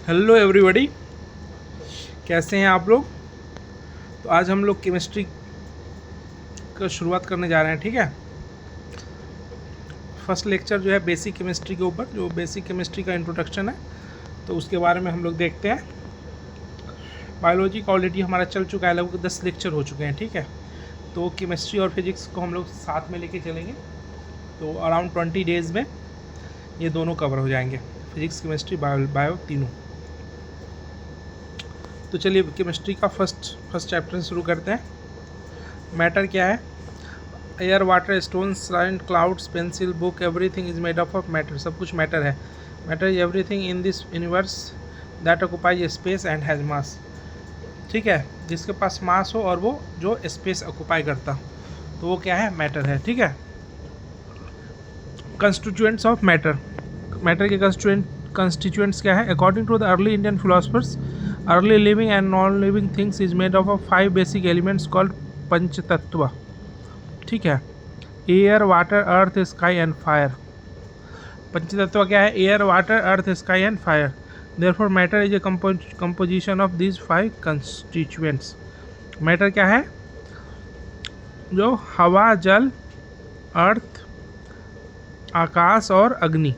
Hello everybody, कैसे हैं आप लोग। तो आज हम लोग केमिस्ट्री का शुरुआत करने जा रहे हैं। ठीक है, फर्स्ट लेक्चर जो है बेसिक केमिस्ट्री के ऊपर, जो बेसिक केमिस्ट्री का इंट्रोडक्शन है, तो उसके बारे में हम लोग देखते हैं। बायोलॉजी का ऑलरेडी हमारा चल चुका है, लगभग 10 लेक्चर हो चुके हैं। ठीक है, तो केमिस्ट्री और फिजिक्स को हम लोग साथ में लेके चलेंगे, तो अराउंड 20 डेज़ में ये दोनों कवर हो जाएंगे, फिजिक्स केमिस्ट्री बायो तीनों। तो चलिए केमिस्ट्री का फर्स्ट चैप्टर से शुरू करते हैं। मैटर क्या है? Air, water, stone, sand, clouds, pencil, book, everything is made up of matter. सब कुछ मैटर है। Matter is everything in this universe that occupies space and has मास। ठीक है, जिसके पास मास हो और वो जो स्पेस ऑक्युपाई करता, तो वो क्या है? मैटर है। ठीक है, कंस्टिट्यूएंट्स ऑफ मैटर। मैटर के कंस्टिट्यूएंट्स क्या है? According to the early Indian philosophers, early living and non living things is made up of 5 basic elements called panchatattva. ठीक है, air, water, earth, sky and fire. पंचतत्व क्या है? Air, water, earth, sky and fire. Therefore matter is a composition of these 5 constituents. Matter क्या है? जो हवा, जल, अर्थ, आकाश और अग्नि,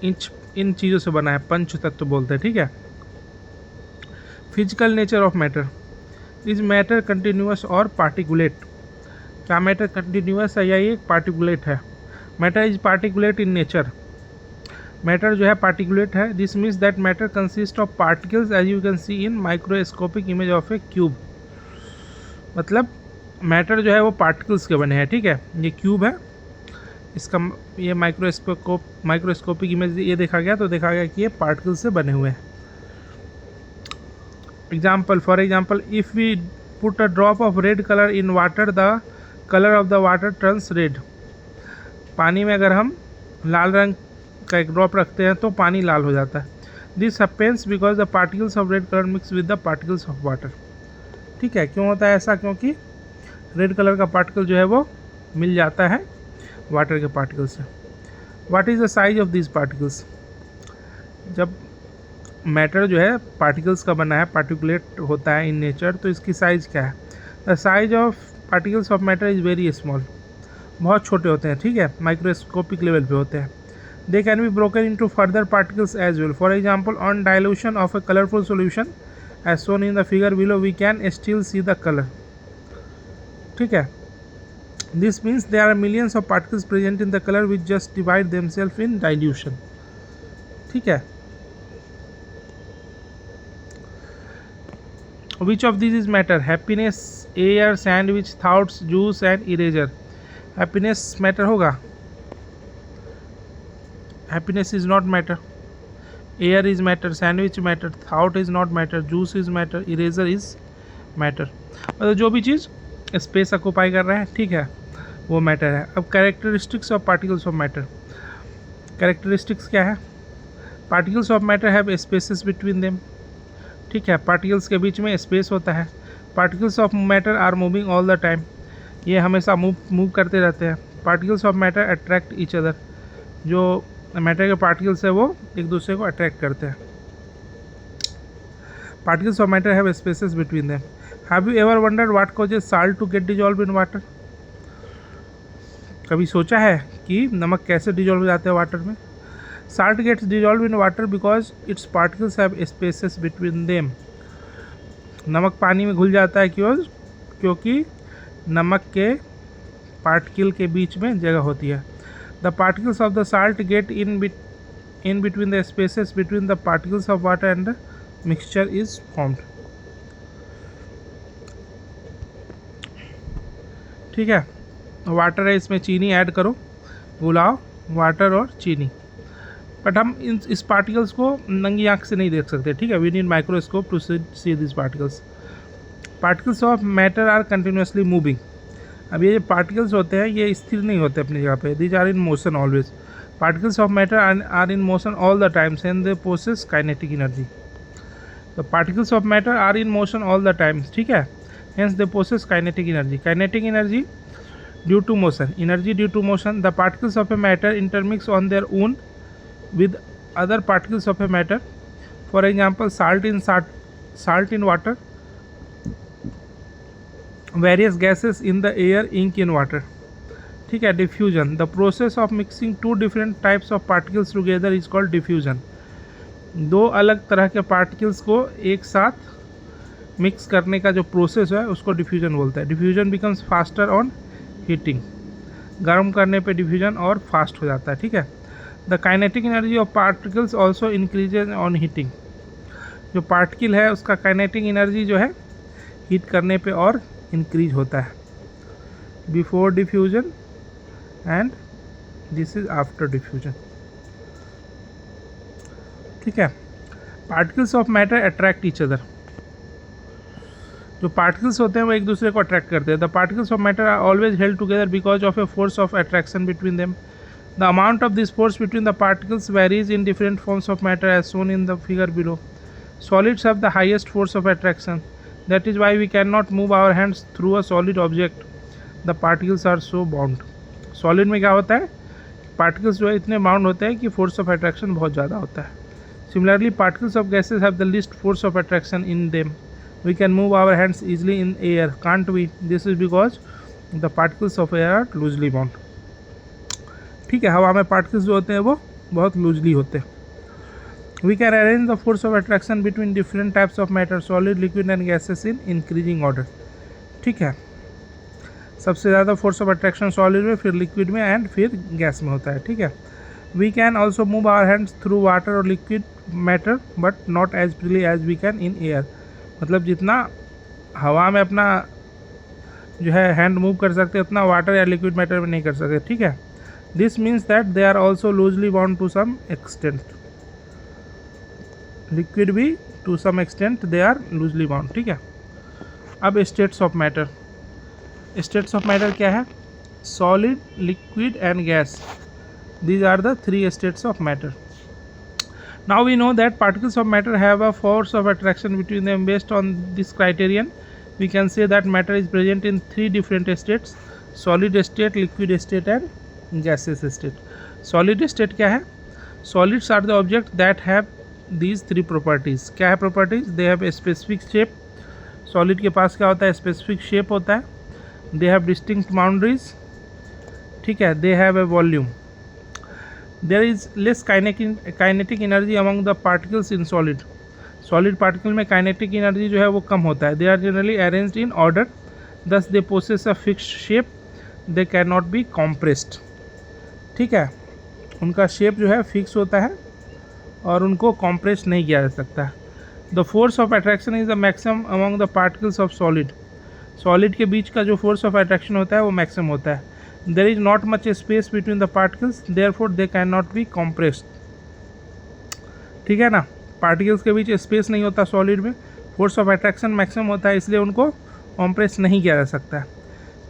इन चीज़ों से बना है, पंच तत्व बोलते हैं। ठीक है, physical nature of matter. Is matter continuous और पार्टिकुलेट? क्या मैटर कंटिन्यूअस है या ये पार्टिकुलेट है? Matter is particulate in nature. Matter जो है पार्टिकुलेट है। This means that matter consist of particles as you can see in microscopic image of a cube. मतलब मैटर जो है वो पार्टिकल्स के बने हैं। ठीक है, ये क्यूब है, इसका ये माइक्रोस्कोपिक इमेज ये देखा गया, तो देखा गया कि ये पार्टिकल्स से बने हुए हैं। Example, for example, if we put a drop of red colour in water, the colour of the water turns red. पानी में अगर हम लाल रंग का एक ड्रॉप रखते हैं तो पानी लाल हो जाता है। This happens because the particles of red colour mix with the particles of water. ठीक है, क्यों होता है ऐसा? क्योंकि रेड कलर का पार्टिकल जो है वो मिल जाता है वाटर के पार्टिकल से। What is the size of this particles? जब मैटर जो है पार्टिकल्स का बना है, पार्टिकुलेट होता है इन नेचर, तो इसकी साइज़ क्या है? The size of particles of matter is very small. बहुत छोटे होते हैं। ठीक है, माइक्रोस्कोपिक लेवल पे होते हैं। They can be broken into further particles as well. For example, on dilution of a colourful solution as shown in the figure below, we can still see the colour. ठीक है, this means there are millions of particles present in the color which just divide themselves in dilution. ठीक है, which of these is matter? Happiness, air, sandwich, thoughts, juice and eraser. Happiness matter होगा? Happiness is not matter. Air is matter, sandwich matter, thought is not matter, juice is matter, eraser is matter. मतलब जो भी चीज़ space occupy कर रहा है, ठीक है, वो मैटर है। अब characteristics of particles of matter. Characteristics क्या है? Particles of matter have spaces between them. ठीक है, पार्टिकल्स के बीच में स्पेस होता है। Particles of matter are moving all the time. ये हमेशा मूव करते रहते हैं। Particles of matter attract each other. जो मैटर के पार्टिकल्स है वो एक दूसरे को अट्रैक्ट करते हैं। Particles of matter have spaces between them. Have you ever wondered what causes salt to get dissolve in water? कभी सोचा है कि नमक कैसे डिजॉल्व हो जाते हैं वाटर में? Salt gets dissolve in water because its particles have spaces between them. नमक पानी में घुल जाता है क्योंकि नमक के पार्टिकल के बीच में जगह होती है। The particles of the salt get in between the spaces between the particles of water and the mixture is formed. ठीक है, वाटर है, इसमें चीनी ऐड करो, गुलाब, वाटर और चीनी। बट हम इस पार्टिकल्स को नंगी आँख से नहीं देख सकते। ठीक है, we need microscope to see this particles. Particles of matter are continuously moving. अब ये जो पार्टिकल्स होते हैं ये स्थिर नहीं होते अपनी जगह पे। These are in motion always. Particles of matter are in motion all the times and they possess kinetic energy. The particles of matter are in motion all the times. ठीक है, hence they possess kinetic energy. Kinetic energy due to motion, energy due to motion. The particles of a matter intermix on their own with other particles of a matter for example salt in water, various gases in the air, ink in water. ठीक है. Diffusion, the process of mixing two different types of particles together is called diffusion. दो अलग तरह के particles को एक साथ mix करने का जो प्रोसेस है उसको डिफ्यूजन बोलते हैं. Diffusion becomes faster on heating. गर्म करने पे डिफ्यूजन और फास्ट हो जाता है. ठीक है. The kinetic energy of particles also increases on heating. जो पार्टिकल है उसका काइनेटिक एनर्जी जो है हीट करने पे और इंक्रीज होता है. Before diffusion and this is after diffusion. ठीक है. Particles of matter attract each other. जो पार्टिकल्स होते हैं वो एक दूसरे को अट्रैक्ट करते हैं. The particles of matter are always held together because of a force of attraction between them. The amount of this force between the particles varies in different forms of matter as shown in the figure below. Solids have the highest force of attraction. That is why we cannot move our hands through a solid object. The particles are so bound. Solid में क्या होता है, particles जो है इतने bound होते हैं कि फोर्स ऑफ अट्रैक्शन बहुत ज़्यादा होता है. Similarly, particles of gases have the least force of attraction in them. We can move our hands easily in air, can't we? This is because the particles of air are loosely bound. ठीक है. हवा में particles जो होते हैं वो बहुत loosely होते हैं. We can arrange the force of attraction between different types of matter, solid, liquid and gases in increasing order. ठीक है. सबसे ज़्यादा फोर्स ऑफ अट्रैक्शन सॉलिड में, फिर लिक्विड में एंड फिर गैस में होता है. ठीक है. We can also move our hands through water or liquid matter but not as freely as we can in air. मतलब जितना हवा में अपना जो है हैंड मूव कर सकते हैं उतना वाटर या लिक्विड मैटर में नहीं कर सकते. ठीक है. This means that they are also loosely bound to some extent. Liquid भी to some extent they are loosely bound. ठीक है. अब states of matter. States of matter क्या है? Solid, liquid and gas. These are the three states of matter. Now we know that particles of matter have a force of attraction between them. Based on this criterion we can say that matter is present in three different states: solid state, liquid state and gases state. Solid state क्या है? Solids are the object that have these three properties. क्या है properties? they have a specific shape. solid के पास क्या होता है? specific shape होता है. they have distinct boundaries. ठीक है. they have a volume. there is less kinetic energy among the particles in solid. solid particle में kinetic energy जो है वो कम होता है. they are generally arranged in order, thus they possess a fixed shape. they cannot be compressed. ठीक है. उनका shape जो है फिक्स होता है और उनको कॉम्प्रेस नहीं किया जा सकता. The force of attraction is the maximum among the particles of solid. Solid के बीच का जो फोर्स ऑफ अट्रैक्शन होता है वो मैक्सिमम होता है. There is not much space between the particles, therefore they can not be compressed. ठीक है ना. पार्टिकल्स के बीच स्पेस नहीं होता सॉलिड में, फोर्स ऑफ अट्रैक्शन मैक्सिमम होता है, इसलिए उनको कॉम्प्रेस नहीं किया जा सकता है.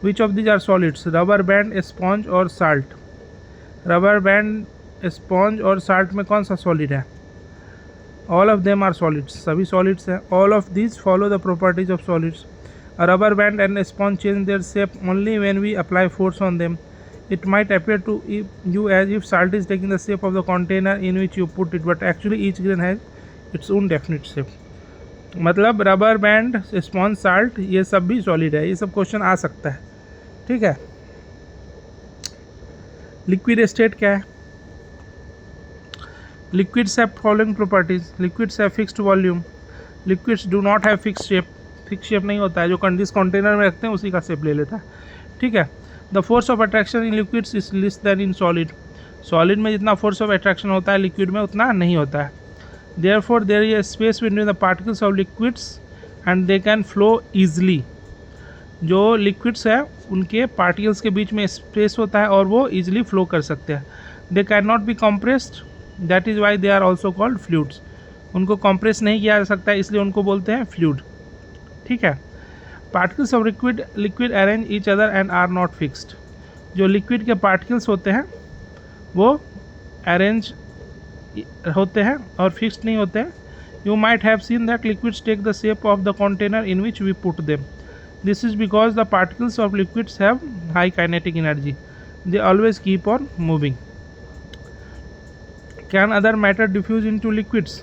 Which of these are solids? Rubber band, sponge और साल्ट. रबर बैंड, स्पॉन्ज और साल्ट में कौन सा सॉलिड है? All of them are solids. सभी सॉलिड्स हैं. All of these follow the properties of solids. Rubber band and sponge change their shape only when we apply force on them. It might appear to you as if salt is taking the shape of the container in which you put it, but actually each grain has its own definite shape. मतलब rubber band, sponge, salt ये सब भी solid है. ये सब question आ सकता है. ठीक है. लिक्विड स्टेट क्या है? Liquids have following properties. Liquids have fixed volume. Liquids do not have fixed shape. Fixed shape नहीं होता है. जो जिस कंटेनर में रखते हैं उसी का शेप ले लेता है. ठीक है. The force of attraction in liquids is less than in solid. Solid में जितना force of attraction होता है लिक्विड में उतना नहीं होता है. Therefore there is a space between the particles of liquids and they can flow easily. जो लिक्विड्स है उनके पार्टिकल्स के बीच में स्पेस होता है और वो ईजिली फ्लो कर सकते हैं. They cannot be compressed. That is why they are also called fluids. उनको कॉम्प्रेस नहीं किया जा सकता है इसलिए उनको बोलते हैं फ्लूइड. ठीक है. Particles of liquid arrange each other and are not fixed. जो लिक्विड के पार्टिकल्स होते हैं वो अरेंज होते हैं और फिक्स्ड नहीं होते हैं. You might have seen that liquids take the shape of the container in which we put them. This is because the particles of liquids have high kinetic energy. They always keep on moving. Can other matter diffuse into liquids?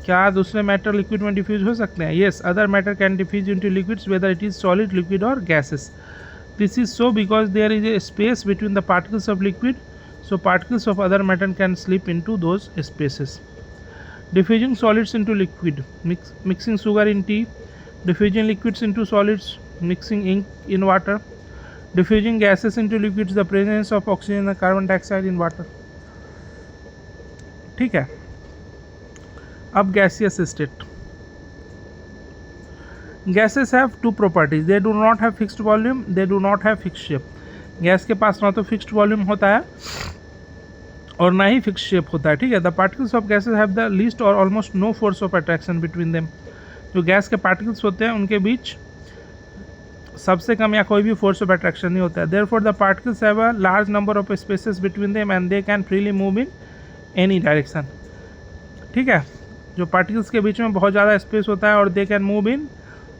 क्या दूसरे matter liquid में diffuse हो सकते हैं? Yes, other matter can diffuse into liquids whether it is solid, liquid और gases. This is so because there is a space between the particles of liquid, so particles of other matter can slip into those spaces. Diffusing solids into liquid, mixing sugar in tea, diffusing liquids into solids, mixing ink in water, diffusing gases into liquids, the presence of oxygen and carbon dioxide in water. ठीक है. अब gaseous state. Gases have two properties. They do not have fixed volume, they do not have fixed shape. Gas के पास ना तो fixed volume होता है और ना ही फिक्स शेप होता है. ठीक है. The particles of gases have the least और almost no force of attraction between them. जो गैस के पार्टिकल्स होते हैं उनके बीच सबसे कम या कोई भी फोर्स ऑफ अट्रैक्शन नहीं होता है. Therefore the particles have a large number of spaces between them and they can freely move in any direction. ठीक है. जो पार्टिकल्स के बीच में बहुत ज़्यादा स्पेस होता है और they can move in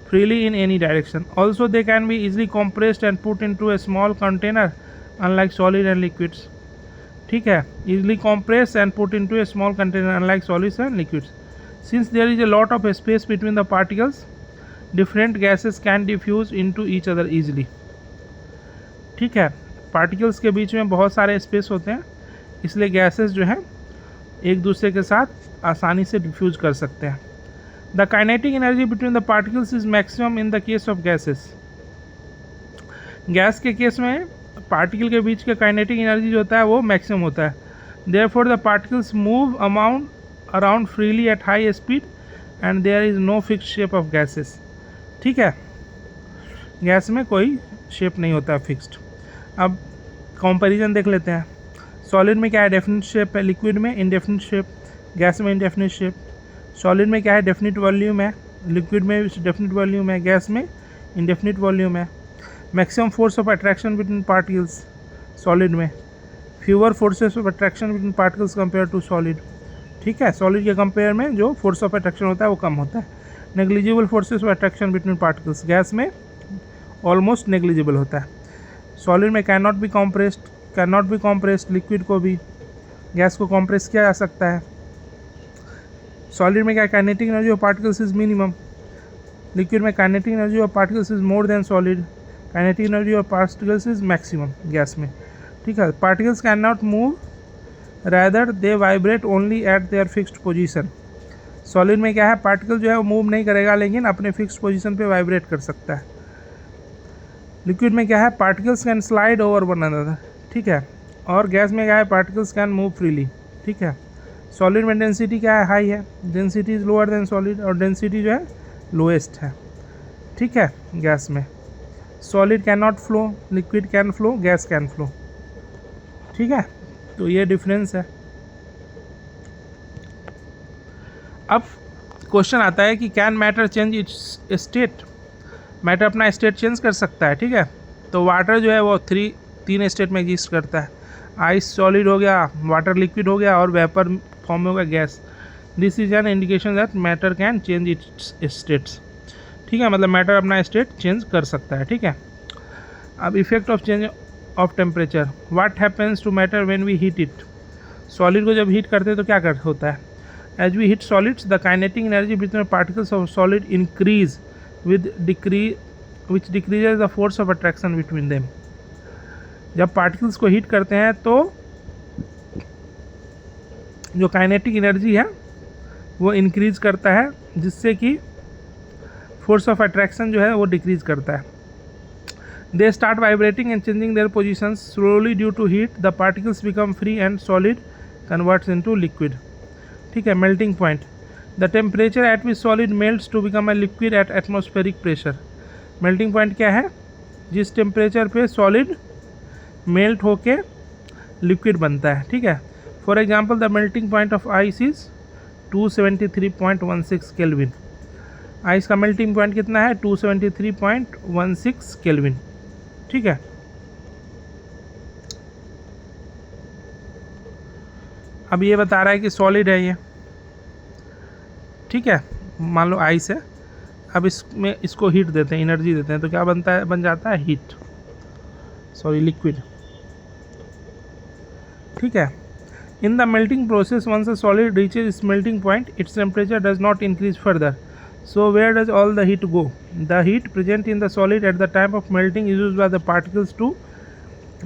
freely in any direction. Also they can be easily compressed and put into a small container unlike solid and liquids. ठीक है. easily compressed and put into a small container unlike solids and liquids. Since there is a lot of space between the particles, different gases can diffuse into each other easily. ठीक है. Particles के बीच में बहुत सारे space होते हैं, इसलिए गैसेस जो है एक दूसरे के साथ आसानी से डिफ्यूज कर सकते हैं. The kinetic energy between the particles is maximum in the case of gases. Gas के केस में पार्टिकल के बीच का काइनेटिक एनर्जी जो होता है वो मैक्सिमम होता है. Therefore the particles move around freely at high speed and there is no fixed shape of gases. ठीक है. गैस में कोई शेप नहीं होता है फिक्स्ड. अब कंपैरिजन देख लेते हैं. सॉलिड में क्या है? डेफिनेट शेप है. लिक्विड में इनडेफिनिट शेप. गैस में इनडेफिनिट शेप. सॉलिड में क्या है? डेफिनिट वॉल्यूम है. लिक्विड में डेफिनिट वॉल्यूम है. गैस में इंडेफिनिट वॉल्यूम है. Maximum force of attraction between particles solid में. Fewer forces of attraction between particles compare to solid. ठीक है. सॉलिड के कंपेयर में जो फोर्स ऑफ अट्रैक्शन होता है वो कम होता है. Negligible forces of attraction between particles. Gas में ऑलमोस्ट नेग्लिजिबल होता है. सॉलिड में can not be compressed. Liquid को भी, गैस को कॉम्प्रेस किया जा सकता है. सॉलिड में क्या? Kinetic energy of particles is minimum. Liquid में kinetic energy of particles is more than solid. Kinetic energy of particles is maximum gas में. ठीक है. Particles can not move, rather they vibrate only at their fixed position. Solid में क्या है? Particle जो है वो मूव नहीं करेगा लेकिन अपने फिक्स्ड पोजीशन पे वाइब्रेट कर सकता है. लिक्विड में क्या है? Particles can slide over one another. ठीक है. और गैस में क्या है? Particles can move freely. ठीक है. सॉलिड में डेंसिटी क्या है? हाई है. Density is lower than solid और डेंसिटी जो है लोएस्ट है. ठीक है. गैस में solid can not flow, liquid can flow, gas can flow. ठीक है. तो ये डिफरेंस है. अब क्वेश्चन आता है कि can matter change it's state. Matter अपना स्टेट चेंज कर सकता है. ठीक है. तो वाटर जो है वो तीन स्टेट में एग्जिस्ट करता है. आइस सॉलिड हो गया, वाटर लिक्विड हो गया और वेपर फॉर्म में होगा gas. This is an indication that matter can change it's states. ठीक है. मतलब मैटर अपना स्टेट चेंज कर सकता है. ठीक है. अब effect of change of temperature. What happens to matter when we heat it. Solid को जब हीट करते हैं तो क्या होता है? As we heat solids the kinetic energy between particles of solid increase which decreases the force of attraction between them. जब particles को हीट करते हैं तो जो काइनेटिक एनर्जी है वो इंक्रीज करता है जिससे कि फोर्स ऑफ अट्रैक्शन जो है वो डिक्रीज करता है. They start vibrating and changing their positions slowly due to heat. The particles become free and solid converts into liquid. ठीक है. Melting point. The temperature at which solid melts to become a liquid at atmospheric pressure. Melting point क्या है? जिस temperature पे solid melt होके liquid बनता है. ठीक है. For example the melting point of ice is 273.16 kelvin. Ice का मेल्टिंग पॉइंट कितना है? 273.16 केल्विन. ठीक है. अब ये बता रहा है कि सॉलिड है ये. ठीक है. मान लो आइस है. अब इसमें इसको हीट देते हैं, एनर्जी देते हैं तो क्या बनता है? बन जाता है लिक्विड. ठीक है. In the melting process, once a solid reaches its melting point, its temperature does not increase further. So where does all the heat go? The heat present in the solid at the time of melting is used by the particles to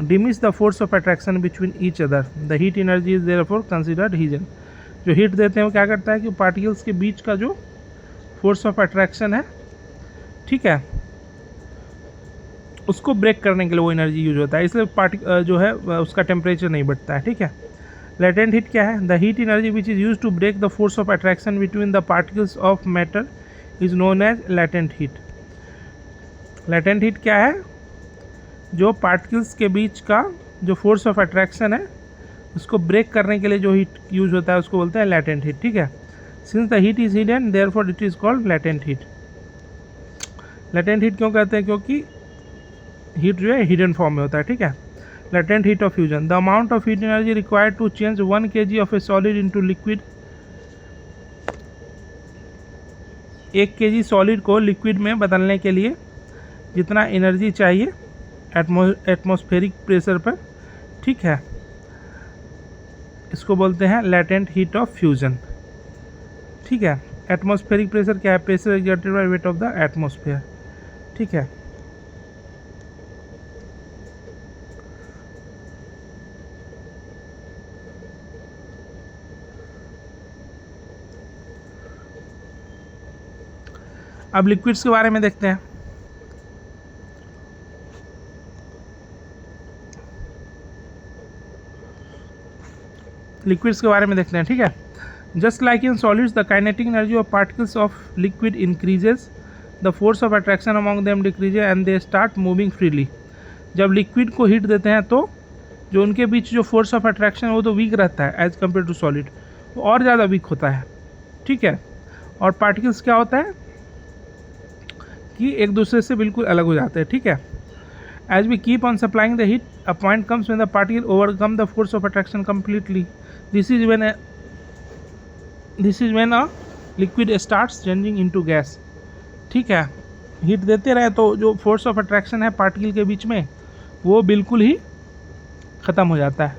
diminish the force of attraction between each other. The heat energy is therefore considered Hesian. जो heat देते हैं वो क्या करता है कि particles के बीच का जो फोर्स ऑफ अट्रैक्शन है, ठीक है, उसको ब्रेक करने के लिए वो एनर्जी यूज होता है, इसलिए जो है उसका टेम्परेचर नहीं बढ़ता है, ठीक है। लेटेंट हीट क्या है? The heat energy which is use to break the force of attraction between the particles of matter is known as latent heat. Latent heat क्या है? जो पार्टिकल्स के बीच का जो फोर्स ऑफ अट्रैक्शन है उसको ब्रेक करने के लिए जो हीट यूज होता है उसको बोलते हैं लेटेंट हीट, ठीक है। Since the heat is hidden therefore it is called latent heat. Latent heat क्यों कहते हैं? क्योंकि हीट जो है हिडन फॉर्म में होता है, ठीक है। Latent heat of fusion, the amount of heat energy required to change 1 kg of a solid into liquid. 1 kg solid को लिक्विड में बदलने के लिए जितना एनर्जी चाहिए एटमॉस्फेरिक प्रेशर पर, ठीक है, इसको बोलते हैं लेटेंट हीट ऑफ फ्यूजन, ठीक है। एटमॉस्फेरिक प्रेशर क्या है? Pressure exerted by weight of the atmosphere, ठीक है। अब लिक्विड्स के बारे में देखते हैं। लिक्विड्स के बारे में देखते हैं, ठीक है। Just like in solids the kinetic energy of particles of liquid increases, the force of attraction among them decreases and they start moving freely. जब लिक्विड को हीट देते हैं तो जो उनके बीच जो फोर्स ऑफ अट्रैक्शन है वो तो वीक रहता है एज कम्पेयर टू सॉलिड, वो और ज़्यादा वीक होता है, ठीक है। और पार्टिकल्स क्या होता है कि एक दूसरे से बिल्कुल अलग हो जाते हैं, ठीक है। As we keep on supplying the heat a point comes when the particle overcome the force of attraction completely. This is when a liquid starts changing into gas, ठीक है। हीट देते रहे तो जो फोर्स ऑफ अट्रैक्शन है particle के बीच में वो बिल्कुल ही ख़त्म हो जाता है,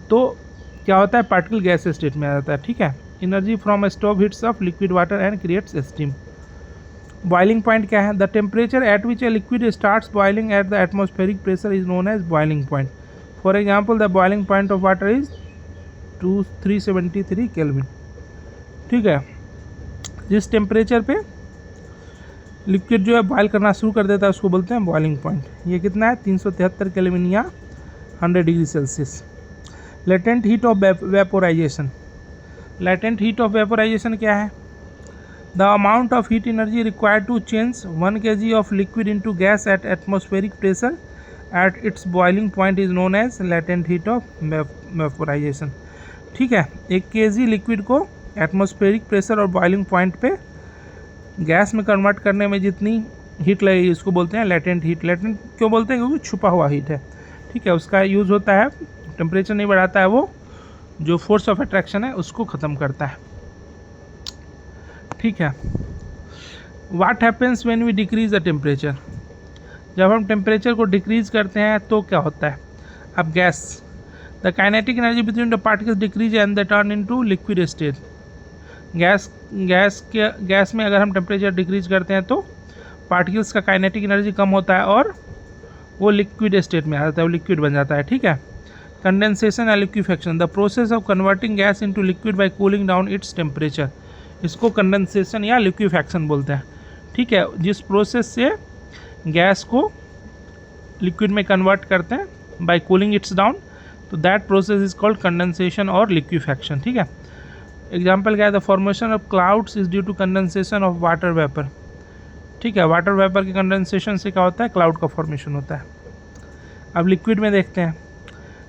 तो क्या होता है? पार्टिकल गैस स्टेट में आ जाता है, ठीक है। Energy from stove heats off liquid water and creates steam. Boiling point क्या है? The temperature at which a liquid starts boiling at the atmospheric pressure is known as boiling point. For example the boiling point of water is 373 kelvin, ठीक है। जिस temperature पे liquid जो है boil करना शुरू कर देता है उसको बोलते हैं बॉइलिंग पॉइंट। ये कितना है? 373 केल्विन या 100 degree Celsius. Latent heat of vaporisation, latent heat of vaporisation क्या है? The amount of heat energy required to change 1 kg of liquid into gas at atmospheric pressure at its boiling point is known as latent heat of vaporisation, ठीक है। 1 kg liquid को atmospheric pressure और boiling point पे gas में convert करने में जितनी heat लगेगी उसको बोलते हैं लेटेंट हीट। लेटेंट क्यों बोलते हैं? क्योंकि छुपा हुआ हीट है, ठीक है। उसका यूज़ होता है, टेम्परेचर नहीं बढ़ाता है, वो जो फोर्स ऑफ अट्रैक्शन है उसको ख़त्म करता है, ठीक है। What happens when we decrease the temperature, जब हम टेम्परेचर को डिक्रीज करते हैं तो क्या होता है? अब gas, the kinetic energy between the particles decrease and they turn into liquid state. Gas में अगर हम टेम्परेचर डिक्रीज करते हैं तो पार्टिकल्स का काइनेटिक एनर्जी कम होता है और वो लिक्विड स्टेट में आ जाता है, वो लिक्विड बन जाता है, ठीक है। Condensation and liquefaction, the process of converting gas into liquid bye cooling down its temperature, इसको कंडेंसेशन या लिक्विफेक्शन बोलते हैं, ठीक है। जिस प्रोसेस से गैस को लिक्विड में कन्वर्ट करते हैं बाय कूलिंग इट्स डाउन, तो that process is called condensation और लिक्विफेक्शन, ठीक है। एग्जाम्पल क्या है? The formation of clouds is due to condensation of water vapour, ठीक है। वाटर वेपर के कंडेंसेशन से क्या होता है? क्लाउड का फॉर्मेशन होता है। अब लिक्विड में देखते हैं।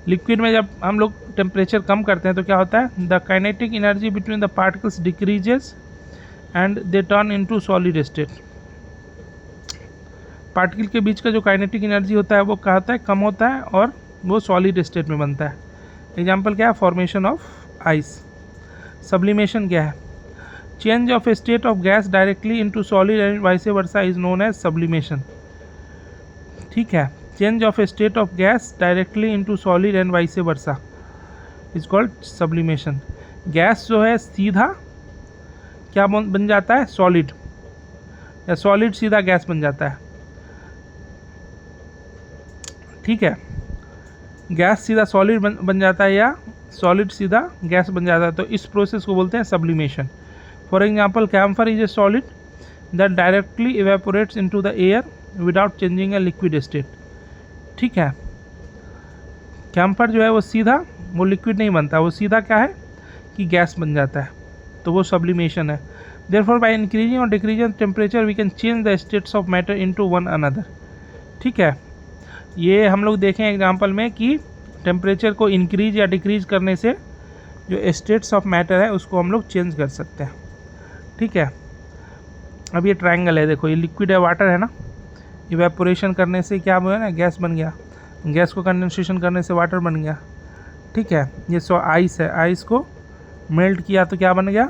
लिक्विड में जब हम लोग टेम्परेचर कम करते हैं तो क्या होता है? The kinetic energy between the particles decreases and they turn into solid state. Particle के बीच का जो काइनेटिक एनर्जी होता है वो क्या होता है? कम होता है और वो सॉलिड स्टेट में बनता है। एग्जाम्पल क्या है? Formation of ice. सब्लिमेशन क्या है? Change of state of gas directly into solid and vice versa is known as sublimation, ठीक है। Change of state of gas directly into solid and vice versa, is called sublimation. Gas जो है सीधा क्या बन जाता है, सॉलिड, या सॉलिड सीधा गैस बन जाता है। ठीक है, गैस सीधा सॉलिड बन जाता है या सॉलिड सीधा गैस बन जाता है, तो इस प्रोसेस को बोलते हैं sublimation. For example camphor is a solid that directly evaporates into the air without changing a liquid state. ठीक है, कैम्फर जो है वो सीधा वो लिक्विड नहीं बनता, वो सीधा क्या है कि गैस बन जाता है, तो वो सब्लिमेशन है। देयरफॉर बाय इंक्रीजिंग और decreasing temperature we can change the states of matter into one another. ठीक है, ये हम लोग देखें एग्जांपल में कि टेम्परेचर को इंक्रीज या डिक्रीज करने से जो स्टेट्स ऑफ मैटर है उसको हम लोग चेंज कर सकते हैं। ठीक है, अब ये ट्रायंगल है, देखो ये लिक्विड है, वाटर है ना, इवेपोरेशन करने से क्या हुआ ना, गैस बन गया, गैस को कंडेंसेशन करने से वाटर बन गया। ठीक है, ये आइस है, आइस को मेल्ट किया तो क्या बन गया,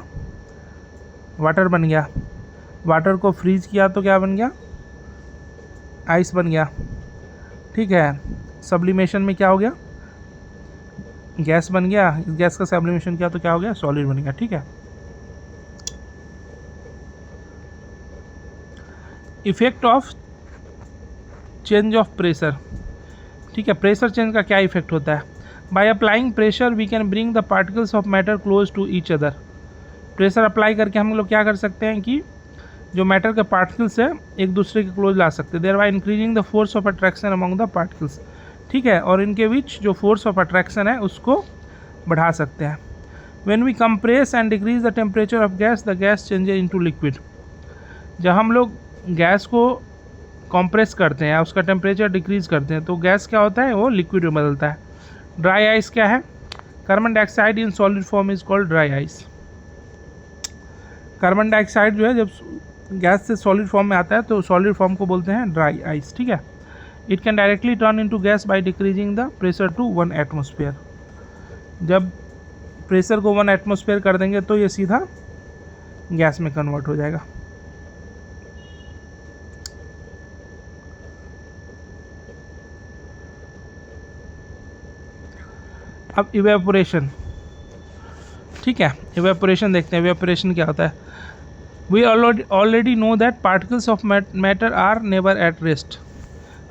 वाटर बन गया, वाटर को फ्रीज किया तो क्या बन गया, आइस बन गया। ठीक है, सब्लिमेशन में क्या हो गया, गैस बन गया, इस गैस का सब्लिमेशन किया तो क्या हो गया, सॉलिड बन गया। ठीक है, effect of change of pressure. ठीक है, प्रेशर चेंज का क्या इफेक्ट होता है, by applying pressure we can bring the particles of matter close to each other. Pressure apply करके हम लोग क्या कर सकते हैं कि जो मैटर के पार्टिकल्स है एक दूसरे के क्लोज ला सकते हैं, thereby increasing the force of attraction among the particles. ठीक है, और इनके बीच जो फोर्स ऑफ अट्रैक्शन है उसको बढ़ा सकते हैं। When we compress and decrease the temperature of gas the gas changes into liquid. जब हम लोग गैस को कंप्रेस करते हैं, उसका टेम्परेचर डिक्रीज करते हैं, तो गैस क्या होता है, वो लिक्विड में बदलता है। ड्राई आइस क्या है, carbon dioxide in solid form is called dry ice. Carbon dioxide जो है जब गैस से सॉलिड फॉर्म में आता है तो सॉलिड फॉर्म को बोलते हैं ड्राई आइस। ठीक है, it can directly turn into gas by decreasing the pressure to 1 atmosphere. जब प्रेशर को 1 एटमॉस्फेयर कर देंगे तो ये सीधा गैस में कन्वर्ट हो जाएगा। अब इवेपोरेशन। ठीक है, इवेपोरेशन देखते हैं, इवेपोरेशन क्या होता है। We already know that particles of matter are never at rest.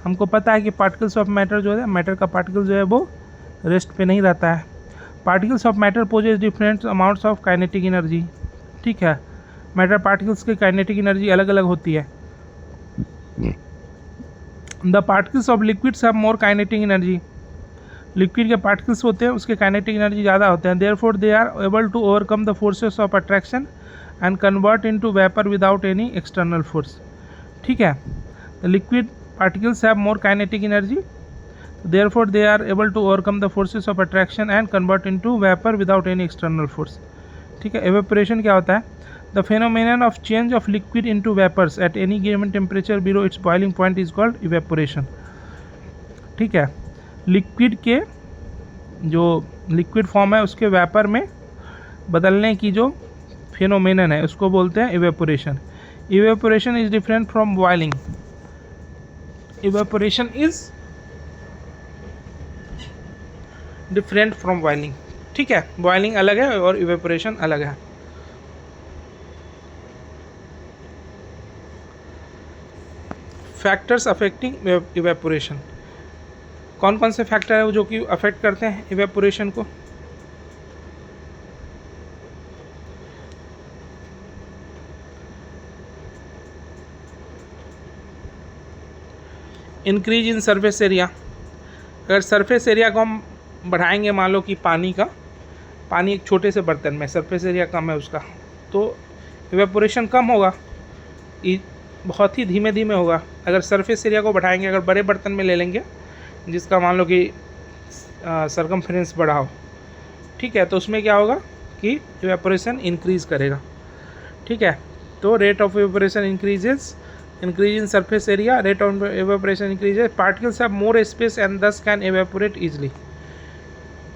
हमको पता है कि पार्टिकल्स ऑफ मैटर जो है, मैटर का पार्टिकल जो है वो रेस्ट पे नहीं रहता है। Particles of matter possess different amounts of kinetic energy. ठीक है, मैटर पार्टिकल्स की काइनेटिक एनर्जी अलग अलग होती है। The particles of liquids have more kinetic energy. Liquid के पार्टिकल्स होते हैं उसके काइनेटिक एनर्जी ज़्यादा होते हैं, therefore they are able to overcome the forces of attraction and convert into vapour without any external force. ठीक है, the liquid particles have more kinetic energy, therefore they are able to overcome the forces of attraction and convert into vapor without any external force. ठीक है, evaporation क्या होता है, the phenomenon of change of liquid into vapors at any given temperature below its boiling point is called evaporation. ठीक है, liquid के जो liquid form है उसके वेपर में बदलने की जो फिनोमेनन है उसको बोलते हैं evaporation. Evaporation is different from boiling. evaporation is different from boiling। ठीक है, बॉइलिंग अलग है और इवेपोरेशन अलग है। Factors affecting evaporation. कौन कौन से फैक्टर है जो कि अफेक्ट करते हैं इवेपोरेशन को। Increase in surface area. अगर सरफेस एरिया को हम बढ़ाएंगे, मान लो कि पानी एक छोटे से बर्तन में सरफेस एरिया कम है उसका, तो इवेपोरेशन कम होगा, बहुत ही धीमे धीमे होगा। अगर सरफेस एरिया को बढ़ाएंगे, अगर बड़े बर्तन में ले लेंगे जिसका मान लो कि सरकमफ्रेंस बड़ा हो, ठीक है, तो उसमें क्या होगा कि इवेपोरेशन इंक्रीज़ करेगा। ठीक है, तो rate of evaporation increase in surface area, rate of evaporation increases. Particles have more space and दस कैन इवेपोरेट ईजिली।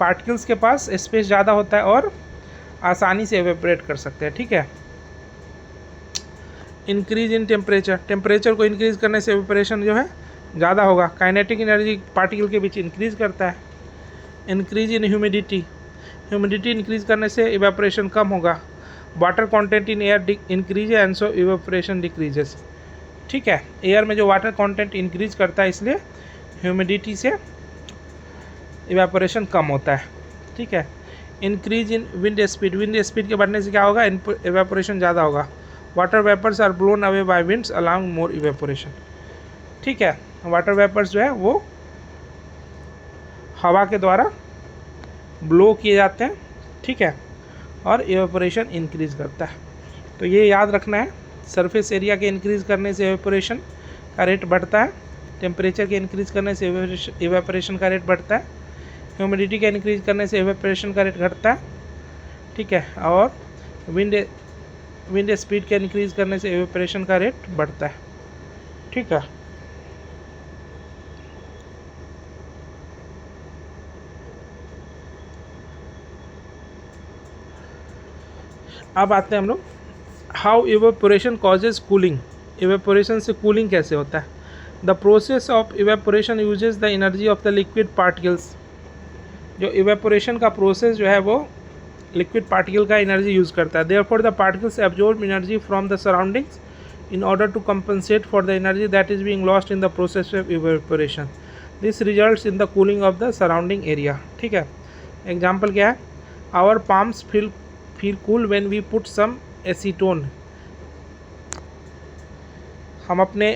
पार्टिकल्स के पास स्पेस ज़्यादा होता है और आसानी से इवेपोरेट कर सकते हैं। ठीक है, इंक्रीज इन टेम्परेचर। टेम्परेचर को इंक्रीज करने से इवेपोरेशन जो है ज़्यादा होगा। काइनेटिक एनर्जी पार्टिकल के बीच इंक्रीज करता है। Increase in humidity. Humidity increase करने से इवेपोरेशन कम होगा, water content in air increase and so evaporation decreases. ठीक है, एयर में जो वाटर कंटेंट इंक्रीज करता है इसलिए ह्यूमिडिटी से इवेपोरेशन कम होता है। ठीक है, इंक्रीज इन विंड स्पीड के बढ़ने से क्या होगा, इवेपोरेशन ज़्यादा होगा। Water vapours are blown away by winds allowing more evaporation. ठीक है, वाटर वेपर्स जो है वो हवा के द्वारा ब्लो किए जाते हैं। ठीक है, और इवेपोरेशन इंक्रीज करता है। तो ये याद रखना है, सरफेस एरिया के इंक्रीज करने से इवेपोरेशन का रेट बढ़ता है, टेम्परेचर के इंक्रीज करने से इवेपोरेशन का रेट बढ़ता है, ह्यूमिडिटी के इंक्रीज करने से इवेपोरेशन का रेट घटता है। ठीक है, और विंड स्पीड के इंक्रीज करने से इवेपोरेशन का रेट बढ़ता है। ठीक है, अब आते हैं हम लोग how evaporation causes cooling. Evaporation से कूलिंग कैसे होता है। The process of evaporation uses the energy of the liquid particles. जो इवेपोरेशन का प्रोसेस जो है वो लिक्विड पार्टिकल का एनर्जी यूज़ करता है। Therefore the particles absorb energy from the surroundings in order to compensate for the energy that is being lost in the process of evaporation. This results in the cooling of the surrounding area. ठीक है, example क्या है, our palms feel cool when we put some acetone. हम अपने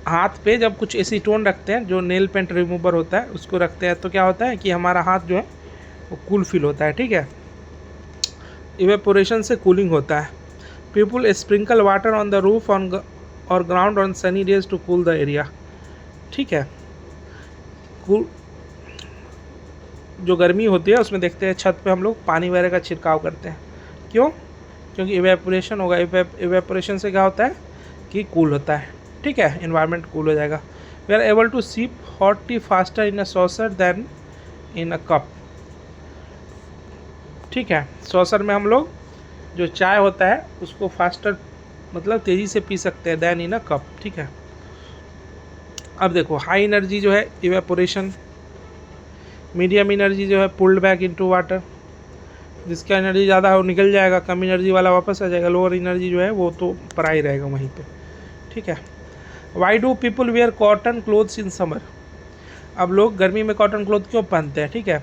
हाथ पे जब कुछ एसीटोन रखते हैं, जो नेल पेंट रिमूवर होता है उसको रखते हैं, तो क्या होता है कि हमारा हाथ जो है वो कूल फील होता है। ठीक है, इवेपोरेशन से कूलिंग होता है। People sprinkle water on the roof or ground on sunny days to cool the area. ठीक है, जो गर्मी होती है उसमें देखते हैं छत पे हम लोग पानी वगैरह का छिड़काव करते हैं। क्यों? क्योंकि इवेपोरेशन होगा। इवेपोरेशन से क्या होता है कि कूल होता है। ठीक है, इन्वायरमेंट कूल हो जाएगा। We are able to sip hot tea faster in a saucer than in a cup. ठीक है, सॉसर में हम लोग जो चाय होता है उसको फास्टर मतलब तेज़ी से पी सकते हैं दैन इन अ कप। ठीक है, अब देखो हाई एनर्जी जो है इवेपोरेशन, मीडियम एनर्जी जो है पुल्ड बैक इनटू वाटर। जिसका एनर्जी ज़्यादा है वो निकल जाएगा, कम एनर्जी वाला वापस आ जाएगा, लोअर एनर्जी जो है वो तो पड़ा ही रहेगा वहीं पे। ठीक है, why do people where cotton clothes in summer. अब लोग गर्मी में कॉटन क्लोथ क्यों पहनते हैं। ठीक है,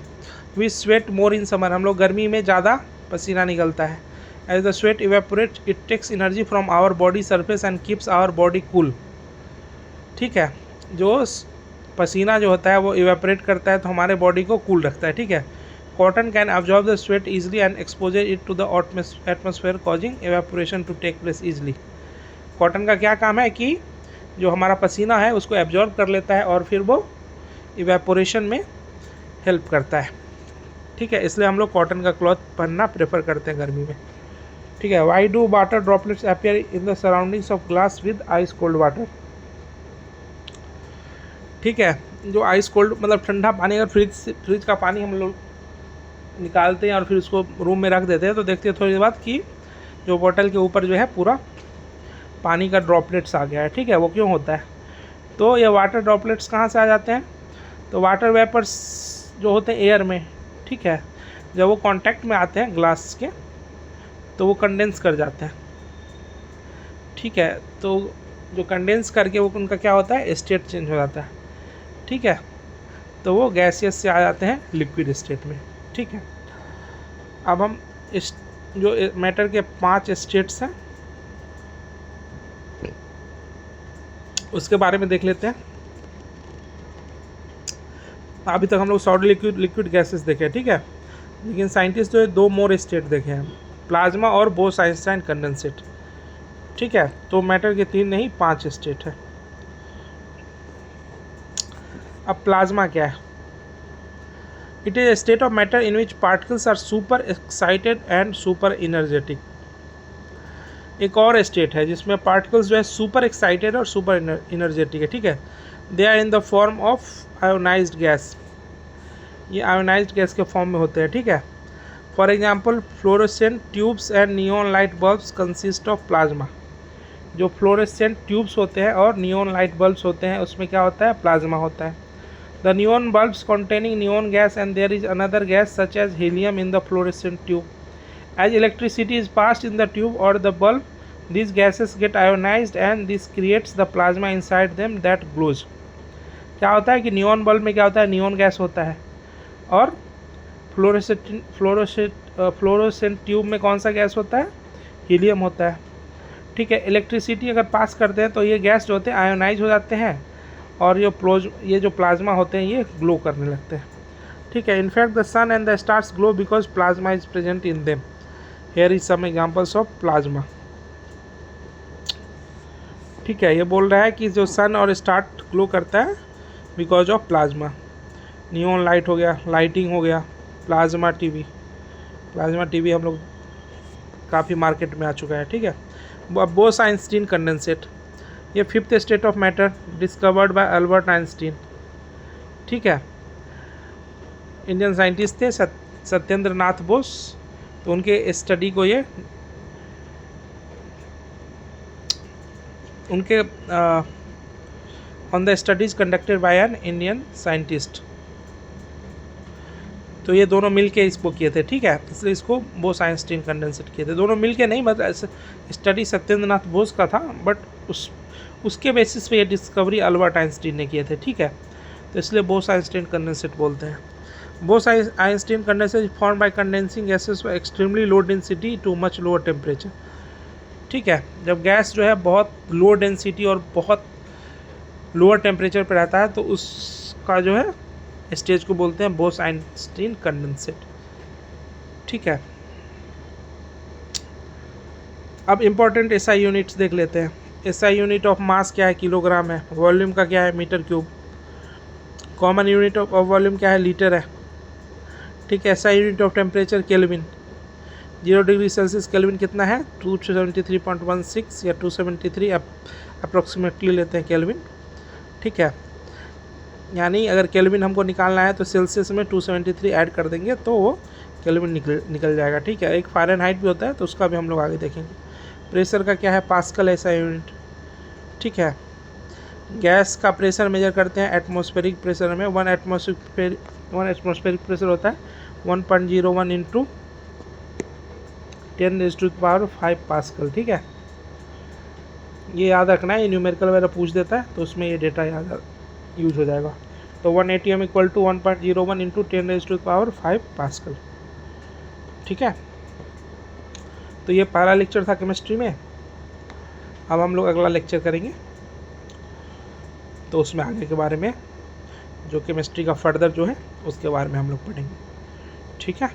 we sweat more in summer. हम लोग गर्मी में ज़्यादा पसीना निकलता है। As the sweat evaporates, it takes energy from our body surface and keeps our body cool. ठीक है, जो पसीना जो होता है वो इवेपोरेट करता है तो हमारे बॉडी को कूल रखता है। ठीक है, cotton can absorb the sweat easily and expose it to the atmosphere causing evaporation to take place easily. Cotton का क्या काम है कि जो हमारा पसीना है उसको एब्जॉर्ब कर लेता है और फिर वो इवेपोरेशन में हेल्प करता है। ठीक है, इसलिए हम लोग कॉटन का क्लॉथ पहनना प्रेफर करते हैं गर्मी में। ठीक है, why do water droplets appear in the surroundings of glass with ice cold water. ठीक है, जो आइस कोल्ड मतलब ठंडा पानी, अगर फ्रिज का पानी हम लोग निकालते हैं और फिर उसको रूम में रख देते हैं तो देखते हैं थोड़ी देर बाद कि जो बोतल के ऊपर जो है पूरा पानी का ड्रॉपलेट्स आ गया है। ठीक है, वो क्यों होता है, तो ये वाटर ड्रॉपलेट्स कहाँ से आ जाते हैं, तो वाटर वेपर्स जो होते हैं एयर में। ठीक है, जब वो कांटेक्ट में आते हैं ग्लास के तो वो कंडेंस कर जाते हैं। ठीक है, तो जो कंडेंस करके वो उनका क्या होता है, स्टेट चेंज हो जाता है। ठीक है, तो वो गैसियस से आ जाते हैं लिक्विड स्टेट में। ठीक है, अब हम इस जो मैटर के 5 स्टेट्स हैं उसके बारे में देख लेते हैं। अभी तक हम लोग सॉलिड लिक्विड गैसेस देखे। ठीक है, लेकिन साइंटिस्ट जो है 2 मोर स्टेट देखे हैं, प्लाज्मा और बोस-आइंस्टाइन कंडेंसेट। ठीक है, तो मैटर के 3 नहीं 5 स्टेट है। अब प्लाज्मा क्या है, it is a state of matter in which particles are super excited and super energetic. एक और स्टेट है जिसमें पार्टिकल्स जो है सुपर एक्साइटेड और सुपर इनर्जेटिक है। ठीक है, they are in the form of ionised gas. ये आयोनाइज्ड गैस के फॉर्म में होते हैं। ठीक है, for example fluorescent tubes and neon light bulbs consist of plasma. जो फ्लोरोसेंट ट्यूब्स होते हैं और नियॉन लाइट बल्ब्स होते हैं उसमें क्या होता है, प्लाज्मा होता है। The neon bulbs containing neon gas, and there is another gas such as helium in the fluorescent tube. As electricity is passed in the tube or the bulb, these gases get ionized and this creates the plasma inside them that glows. क्या होता है कि neon bulb में क्या होता है, neon gas होता है, और फ्लोरोसेंट ट्यूब में कौन सा गैस होता है, हीलियम होता है। ठीक है, इलेक्ट्रिसिटी अगर पास करते हैं तो ये गैस जो होते हैं आयोनाइज हो जाते हैं और ये जो प्लाज्मा होते हैं ये ग्लो करने लगते हैं। ठीक है, in fact the sun and the stars glow because plasma is present in them. Here is some examples of plasma. ठीक है, ये बोल रहा है कि जो सन और स्टार्ट ग्लो करता है because of plasma. Neon light हो गया, लाइटिंग हो गया, प्लाज्मा टीवी हम लोग काफ़ी मार्केट में आ चुका है। ठीक है, बोस-आइंस्टीन कंडेंसेट, ये fifth state of matter discovered by Albert Einstein. ठीक है, इंडियन साइंटिस्ट थे सत्येंद्र नाथ बोस, तो उनके स्टडी को ये उनके on the studies conducted by an Indian scientist, तो ये दोनों मिलके इसको किए थे। ठीक है, इसलिए इसको बोस-आइंस्टीन कंडेंसेट किए थे। दोनों मिलके नहीं, मतलब स्टडी सत्येंद्र नाथ बोस का था, बट उसके बेसिस पे ये डिस्कवरी अल्बर्ट आइंस्टीन ने किए थे। ठीक है, तो इसलिए बोस-आइंस्टीन कंडेंसेट बोलते हैं। Bose-Einstein condensate form by condensing gases extremely low density too much lower temperature. ठीक है, जब गैस जो है बहुत लो डेंसिटी और बहुत लोअर टेम्परेचर पर रहता है तो उसका जो है स्टेज को बोलते हैं बोस-आइंस्टीन कंडेंसेट। ठीक है, अब इम्पोर्टेंट एसआई यूनिट्स देख लेते हैं। एसआई यूनिट ऑफ मास क्या है, किलोग्राम है। वॉल्यूम का क्या है, metre cube. Common unit of volume क्या है, लीटर है। ठीक है, SI unit of temperature kelvin. 0 degree Celsius kelvin कितना है, 273.16 या 273 अप्रोक्सीमेटली लेते हैं केल्विन। ठीक है, यानी अगर केल्विन हमको निकालना है तो सेल्सियस में 273 ऐड कर देंगे तो वो केल्विन निकल जाएगा। ठीक है, एक फ़ारेनहाइट भी होता है तो उसका भी हम लोग आगे देखेंगे। प्रेशर का क्या है, पास्कल एसआई यूनिट। ठीक है, गैस का प्रेशर मेजर करते हैं एटमॉस्फेरिक प्रेशर में। 1 एटमॉस्फेरिक प्रेशर होता है 1.01 इंटू 10⁵ पास्कल। ठीक है, ये याद रखना है, ये न्यूमेरिकल वगैरह पूछ देता है तो उसमें ये डेटा याद यूज हो जाएगा। तो 1 ATM equal to 1.01 into 10⁵ pascal. ठीक है, तो ये पहला लेक्चर था केमिस्ट्री में। अब हम लोग अगला लेक्चर करेंगे तो उसमें आगे के बारे में जो केमिस्ट्री का फर्दर जो है उसके बारे में हम लोग पढ़ेंगे। ठीक है।